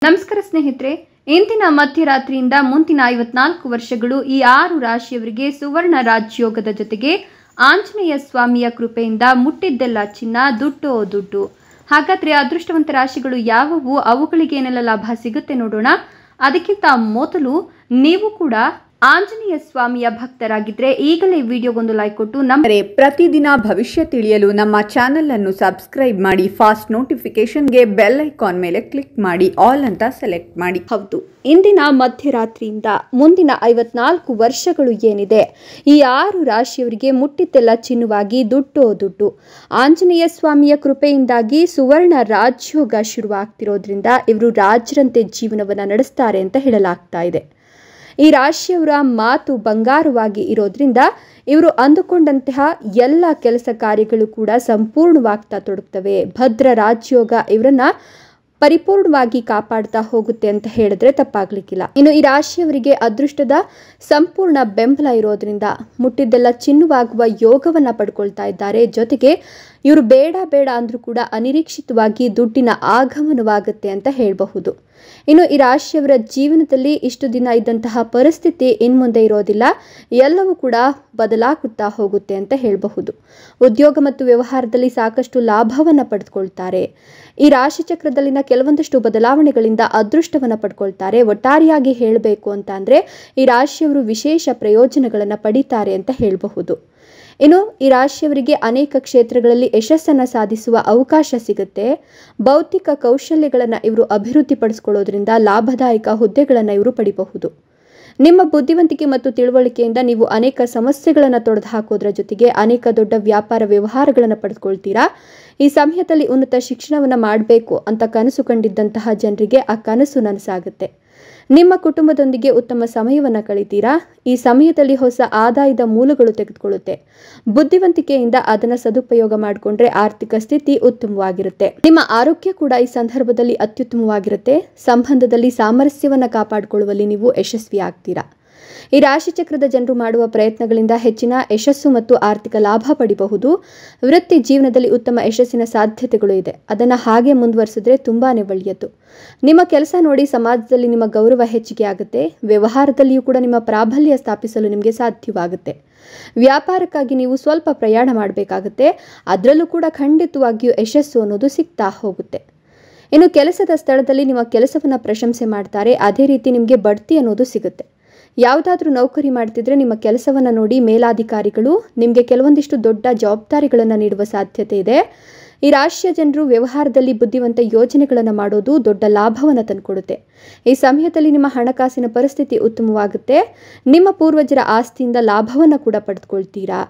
ನಮಸ್ಕಾರ ಸ್ನೇಹಿತರೆ, ಇಂದಿನ ಮಧ್ಯರಾತ್ರಿಯಿಂದ ಮುಂದಿನ 54 ವರ್ಷಗಳು ಈ 6 ರಾಶಿಯವರಿಗೆ ಸುವರ್ಣ ರಾಜಯೋಗದ ಜೊತೆಗೆ ಆಂಜನೇಯ ಸ್ವಾಮಿಯ ಕೃಪೆಯಿಂದ ಮುಟ್ಟಿದ್ದೆಲ್ಲ ಚಿನ್ನ, ದುಡ್ಡು. ಹಾಗಾದ್ರೆ ಅದೃಷ್ಟವಂತ ರಾಶಿಗಳು ಯಾವುವು, ಅವುಗಳಿಗೆ ಏನೆಲ್ಲ ಲಾಭ ಸಿಗುತ್ತೆ ನೋಡೋಣ. ಅದಕ್ಕಿಂತ ಮೊದಲು ನೀವು ಕೂಡ ಆಂಜನೇಯ ಸ್ವಾಮಿಯ ಭಕ್ತರಾಗಿದ್ರೆ ಈಗಲೇ ವಿಡಿಯೋಗೊಂದು ಲೈಕ್ ಕೊಟ್ಟು ನಮ್ಮರೆ ಪ್ರತಿದಿನ ಭವಿಷ್ಯ ತಿಳಿಯಲು ನಮ್ಮ ಚಾನೆಲ್ ಅನ್ನು ಸಬ್ಸ್ಕ್ರೈಬ್ ಮಾಡಿ. ಫಾಸ್ಟ್ ನೋಟಿಫಿಕೇಶನ್ಗೆ ಬೆಲ್ ಐಕಾನ್ ಮೇಲೆ ಕ್ಲಿಕ್ ಮಾಡಿ, ಆಲ್ ಅಂತ ಸೆಲೆಕ್ಟ್ ಮಾಡಿ. ಹೌದು, ಇಂದಿನ ಮಧ್ಯರಾತ್ರಿಯಿಂದ ಮುಂದಿನ 54 ವರ್ಷಗಳು ಏನಿದೆ, ಈ 6 ರಾಶಿಯವರಿಗೆ ಮುಟ್ಟಿದ್ದೆಲ್ಲ ಚಿನ್ನವಾಗಿ ದುಡ್ಡು. ಆಂಜನೇಯ ಸ್ವಾಮಿಯ ಕೃಪೆಯಿಂದಾಗಿ ಸುವರ್ಣ ರಾಜಯೋಗ ಶುರುವಾಗ್ತಿರೋದ್ರಿಂದ ಇವರು ರಾಜರಂತೆ ಜೀವನವನ್ನು ನಡೆಸ್ತಾರೆ ಅಂತ ಹೇಳಲಾಗ್ತಾ ಇದೆ. ಈ ರಾಶಿಯವರ ಮಾತು ಬಂಗಾರವಾಗಿ ಇರೋದ್ರಿಂದ ಇವರು ಅಂದುಕೊಂಡಂತಹ ಎಲ್ಲ ಕೆಲಸ ಕಾರ್ಯಗಳು ಕೂಡ ಸಂಪೂರ್ಣವಾಗ್ತಾ ತೊಡಗ್ತವೆ. ಭದ್ರ ರಾಜಯೋಗ ಇವರನ್ನ ಪರಿಪೂರ್ಣವಾಗಿ ಕಾಪಾಡ್ತಾ ಹೋಗುತ್ತೆ ಅಂತ ಹೇಳಿದ್ರೆ ತಪ್ಪಾಗ್ಲಿಕ್ಕಿಲ್ಲ. ಇನ್ನು ಈ ರಾಶಿಯವರಿಗೆ ಅದೃಷ್ಟದ ಸಂಪೂರ್ಣ ಬೆಂಬಲ ಇರೋದ್ರಿಂದ ಮುಟ್ಟಿದ್ದೆಲ್ಲ ಚಿನ್ನವಾಗುವ ಯೋಗವನ್ನ ಪಡ್ಕೊಳ್ತಾ ಇದ್ದಾರೆ. ಜೊತೆಗೆ ಇವರು ಬೇಡ ಅಂದ್ರೂ ಕೂಡ ಅನಿರೀಕ್ಷಿತವಾಗಿ ದುಡ್ಡಿನ ಆಗಮನವಾಗುತ್ತೆ ಅಂತ ಹೇಳಬಹುದು. ಇನ್ನು ಈ ರಾಶಿಯವರ ಜೀವನದಲ್ಲಿ ಇಷ್ಟು ದಿನ ಇದ್ದಂತಹ ಪರಿಸ್ಥಿತಿ ಇನ್ಮುಂದೆ ಇರೋದಿಲ್ಲ, ಎಲ್ಲವೂ ಕೂಡ ಬದಲಾಗುತ್ತಾ ಹೋಗುತ್ತೆ ಅಂತ ಹೇಳಬಹುದು. ಉದ್ಯೋಗ ಮತ್ತು ವ್ಯವಹಾರದಲ್ಲಿ ಸಾಕಷ್ಟು ಲಾಭವನ್ನು ಪಡೆದುಕೊಳ್ತಾರೆ. ಈ ರಾಶಿ ಚಕ್ರದಲ್ಲಿನ ಕೆಲವೊಂದಷ್ಟು ಬದಲಾವಣೆಗಳಿಂದ ಅದೃಷ್ಟವನ್ನು ಪಡ್ಕೊಳ್ತಾರೆ. ಒಟ್ಟಾರೆಯಾಗಿ ಹೇಳಬೇಕು ಅಂತ ಅಂದರೆ ಈ ರಾಶಿಯವರು ವಿಶೇಷ ಪ್ರಯೋಜನಗಳನ್ನು ಪಡೀತಾರೆ ಅಂತ ಹೇಳಬಹುದು. ಇನ್ನು ಈ ರಾಶಿಯವರಿಗೆ ಅನೇಕ ಕ್ಷೇತ್ರಗಳಲ್ಲಿ ಯಶಸ್ಸನ್ನು ಸಾಧಿಸುವ ಅವಕಾಶ ಸಿಗುತ್ತೆ. ಬೌದ್ಧಿಕ ಕೌಶಲ್ಯಗಳನ್ನು ಇವರು ಅಭಿವೃದ್ಧಿಪಡಿಸ್ಕೊಳ್ಳೋದ್ರಿಂದ ಲಾಭದಾಯಕ ಹುದ್ದೆಗಳನ್ನು ಇವರು ಪಡಿಬಹುದು. ನಿಮ್ಮ ಬುದ್ಧಿವಂತಿಕೆ ಮತ್ತು ತಿಳುವಳಿಕೆಯಿಂದ ನೀವು ಅನೇಕ ಸಮಸ್ಯೆಗಳನ್ನು ತೊಡೆದು ಹಾಕೋದ್ರ ಜೊತೆಗೆ ಅನೇಕ ದೊಡ್ಡ ವ್ಯಾಪಾರ ವ್ಯವಹಾರಗಳನ್ನು ಪಡೆದುಕೊಳ್ತೀರಾ. ಈ ಸಮಯದಲ್ಲಿ ಉನ್ನತ ಶಿಕ್ಷಣವನ್ನು ಮಾಡಬೇಕು ಅಂತ ಕನಸು ಕಂಡಿದ್ದಂತಹ ಜನರಿಗೆ ಆ ಕನಸು ನನಸಾಗುತ್ತೆ. ನಿಮ್ಮ ಕುಟುಂಬದೊಂದಿಗೆ ಉತ್ತಮ ಸಮಯವನ್ನು ಕಳೀತೀರಾ. ಈ ಸಮಯದಲ್ಲಿ ಹೊಸ ಆದಾಯದ ಮೂಲಗಳು ತೆಗೆದುಕೊಳ್ಳುತ್ತೆ. ಬುದ್ಧಿವಂತಿಕೆಯಿಂದ ಅದನ್ನು ಸದುಪಯೋಗ ಮಾಡಿಕೊಂಡ್ರೆ ಆರ್ಥಿಕ ಸ್ಥಿತಿ ಉತ್ತಮವಾಗಿರುತ್ತೆ. ನಿಮ್ಮ ಆರೋಗ್ಯ ಕೂಡ ಈ ಸಂದರ್ಭದಲ್ಲಿ ಅತ್ಯುತ್ತಮವಾಗಿರುತ್ತೆ. ಸಂಬಂಧದಲ್ಲಿ ಸಾಮರಸ್ಯವನ್ನು ಕಾಪಾಡಿಕೊಳ್ಳುವಲ್ಲಿ ನೀವು ಯಶಸ್ವಿ ಆಗ್ತೀರಾ. ಈ ರಾಶಿ ಚಕ್ರದ ಜನರು ಮಾಡುವ ಪ್ರಯತ್ನಗಳಿಂದ ಹೆಚ್ಚಿನ ಯಶಸ್ಸು ಮತ್ತು ಆರ್ಥಿಕ ಲಾಭ ಪಡಿಬಹುದು. ವೃತ್ತಿ ಜೀವನದಲ್ಲಿ ಉತ್ತಮ ಯಶಸ್ಸಿನ ಸಾಧ್ಯತೆಗಳು ಇದೆ. ಅದನ್ನು ಹಾಗೆ ಮುಂದುವರಿಸಿದ್ರೆ ತುಂಬಾನೇ ಒಳ್ಳೆಯದು. ನಿಮ್ಮ ಕೆಲಸ ನೋಡಿ ಸಮಾಜದಲ್ಲಿ ನಿಮ್ಮ ಗೌರವ ಹೆಚ್ಚಿಗೆ ಆಗುತ್ತೆ. ವ್ಯವಹಾರದಲ್ಲಿಯೂ ಕೂಡ ನಿಮ್ಮ ಪ್ರಾಬಲ್ಯ ಸ್ಥಾಪಿಸಲು ನಿಮಗೆ ಸಾಧ್ಯವಾಗುತ್ತೆ. ವ್ಯಾಪಾರಕ್ಕಾಗಿ ನೀವು ಸ್ವಲ್ಪ ಪ್ರಯಾಣ ಮಾಡಬೇಕಾಗುತ್ತೆ. ಅದರಲ್ಲೂ ಕೂಡ ಖಂಡಿತವಾಗಿಯೂ ಯಶಸ್ಸು ಅನ್ನೋದು ಸಿಗ್ತಾ ಹೋಗುತ್ತೆ. ಇನ್ನು ಕೆಲಸದ ಸ್ಥಳದಲ್ಲಿ ನಿಮ್ಮ ಕೆಲಸವನ್ನು ಪ್ರಶಂಸೆ ಮಾಡ್ತಾರೆ. ಅದೇ ರೀತಿ ನಿಮಗೆ ಬಡ್ತಿ ಅನ್ನೋದು ಸಿಗುತ್ತೆ. ಯಾವುದಾದ್ರೂ ನೌಕರಿ ಮಾಡ್ತಿದ್ರೆ ನಿಮ್ಮ ಕೆಲಸವನ್ನು ನೋಡಿ ಮೇಲಾಧಿಕಾರಿಗಳು ನಿಮಗೆ ಕೆಲವೊಂದಿಷ್ಟು ದೊಡ್ಡ ಜವಾಬ್ದಾರಿಗಳನ್ನು ನೀಡುವ ಸಾಧ್ಯತೆ ಇದೆ. ಈ ರಾಶಿಯ ಜನರು ವ್ಯವಹಾರದಲ್ಲಿ ಬುದ್ಧಿವಂತ ಯೋಜನೆಗಳನ್ನು ಮಾಡೋದು ದೊಡ್ಡ ಲಾಭವನ್ನು ತಂದುಕೊಡುತ್ತೆ. ಈ ಸಮಯದಲ್ಲಿ ನಿಮ್ಮ ಹಣಕಾಸಿನ ಪರಿಸ್ಥಿತಿ ಉತ್ತಮವಾಗುತ್ತೆ. ನಿಮ್ಮ ಪೂರ್ವಜರ ಆಸ್ತಿಯಿಂದ ಲಾಭವನ್ನು ಕೂಡ ಪಡೆದುಕೊಳ್ತೀರಾ.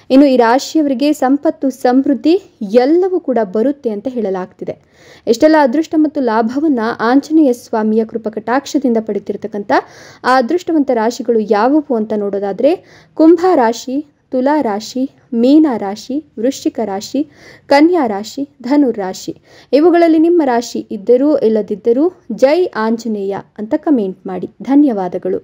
ಇನ್ನು ಈ ರಾಶಿಯವರಿಗೆ ಸಂಪತ್ತು, ಸಮೃದ್ಧಿ ಎಲ್ಲವೂ ಕೂಡ ಬರುತ್ತೆ ಅಂತ ಹೇಳಲಾಗ್ತಿದೆ. ಎಷ್ಟೆಲ್ಲ ಅದೃಷ್ಟ ಮತ್ತು ಲಾಭವನ್ನು ಆಂಜನೇಯ ಸ್ವಾಮಿಯ ಕೃಪಕಟಾಕ್ಷದಿಂದ ಪಡೆದಿರತಕ್ಕಂಥ ಆ ಅದೃಷ್ಟವಂತ ರಾಶಿಗಳು ಯಾವುವು ಅಂತ ನೋಡೋದಾದರೆ ಕುಂಭ ರಾಶಿ, ತುಲಾ ರಾಶಿ, ಮೀನ ರಾಶಿ, ವೃಶ್ಚಿಕ ರಾಶಿ, ಕನ್ಯಾ ರಾಶಿ, ಧನು ರಾಶಿ. ಇವುಗಳಲ್ಲಿ ನಿಮ್ಮ ರಾಶಿ ಇದ್ದರೂ ಇಲ್ಲದಿದ್ದರೂ ಜೈ ಆಂಜನೇಯ ಅಂತ ಕಮೆಂಟ್ ಮಾಡಿ. ಧನ್ಯವಾದಗಳು.